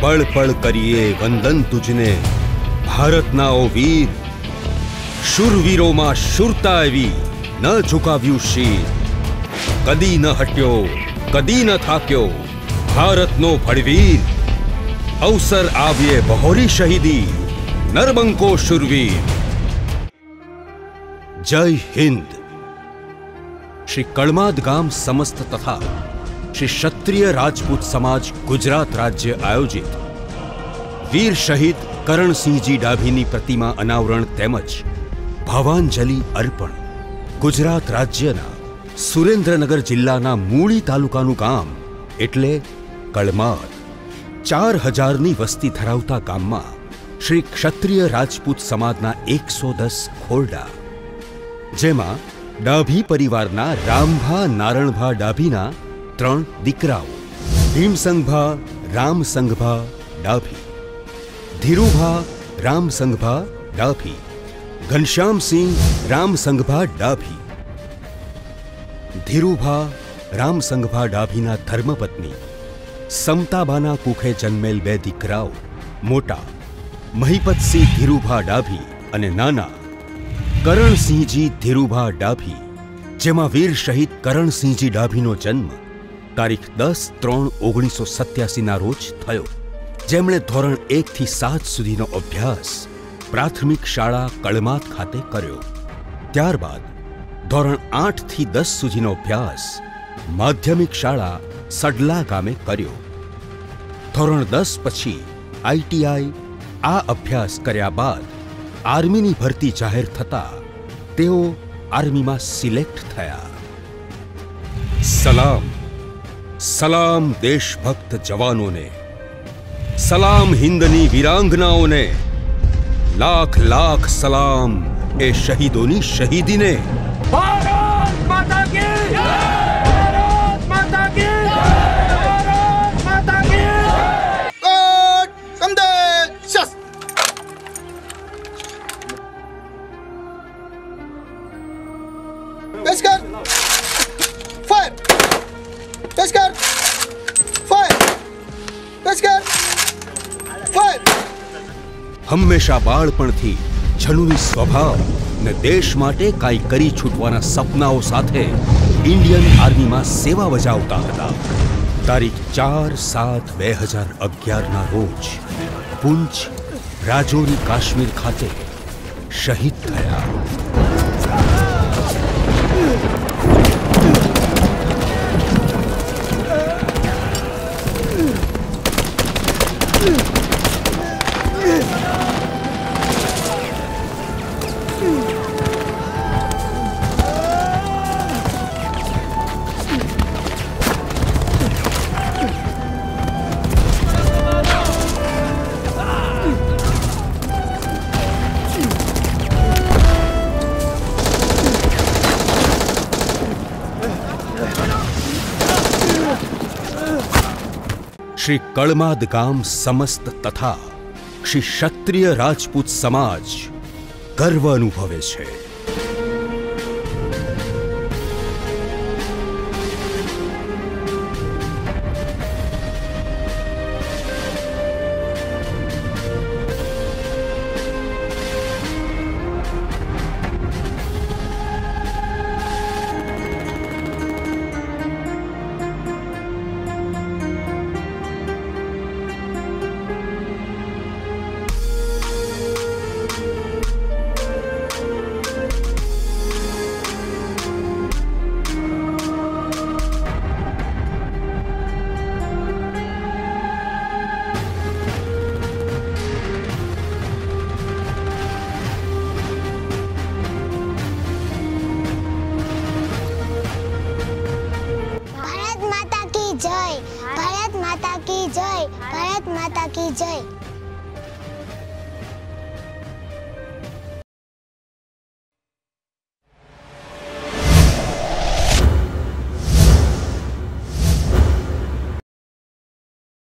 पल पल करिए वंदन तुझने भारतना ओ वीर। शूरवीरों में शूरता एवी न झुकाव्यू शीर। कदी न हट्यो कदी न थाक्यो भारतनो भड़वीर। अवसर आव्ये बहोरी शहीदी नरबंको शूरवीर। जय हिंद। श्री कड़माद गाम समस्त तथा श्री क्षत्रिय राजपूत समाज गुजरात राज्य आयोजित वीर शहीद करणसिंहजी डाभीनी प्रतिमा अनावरण तेमज भावांजलि अर्पण गुजरात राज्यना सुरेन्द्रनगर जिल्लाना मूळी तालुकानुं गाम एटले कड़माद 4000 वस्ती धरावता गाममां श्री क्षत्रिय राजपूत समाजना 110 खोरडा, जेमां डाभी परिवारना रामभा नारणभा डाभीना 3 दीकराओ भीमसंघभा रामसंघभा डाभी, धीरुभा रामसंघभा डाभी, घनश्यामसिंह रामसंघभा डाभी, धीरुभा रामसंघभा डाभीना धर्मपत्नी समताबाना कुखे जन्मेल 2 दीकराओ मोटा महीपतसिंह धीरुभा डाभी अने नाना करणसिंहजी धीरुभा डाभी, जेमां वीर शहीद करणसिंहजी डाभीनो जन्म तारीख 10/3/1987 ना रोज थयो, जेमणे धोरण 1 થી 7 सुधीनो अभ्यास प्राथमिक शाळा कड़माद खाते कर्यो। त्यारबाद धोरण 8 થી 10 सुधीनो अभ्यास माध्यमिक शाळा सडला गामे कर्यो। धोरण 10 पछी ITI आ अभ्यास कर्या बाद आर्मीनी भरती जाहिर थता तेओ आर्मीमां सिलेक्ट थया। सलाम सलाम देशभक्त जवानोने, सलाम हिंदनी वीरांगनाओने, लाख लाख सलाम ए शहीदोनी शहीदीने। भारत माता की जय! भारत माता की जय! भारत माता की जय! संदेश Peshkar fire Peshkar fire Peshkar fire. हमेशा बाळपणथी जनुनी स्वभाव ने देश माटे काई करी छूटवाना सपनाओ साथे इंडियन आर्मी में सेवा बजावता हता। तारीख 4/7/2011 ना रोज पुंछ राजौरी काश्मीर खाते शहीद थया। श्री कड़माद गाम समस्त तथा श्री क्षत्रिय राजपूत समाज गर्व अनुभवे छे।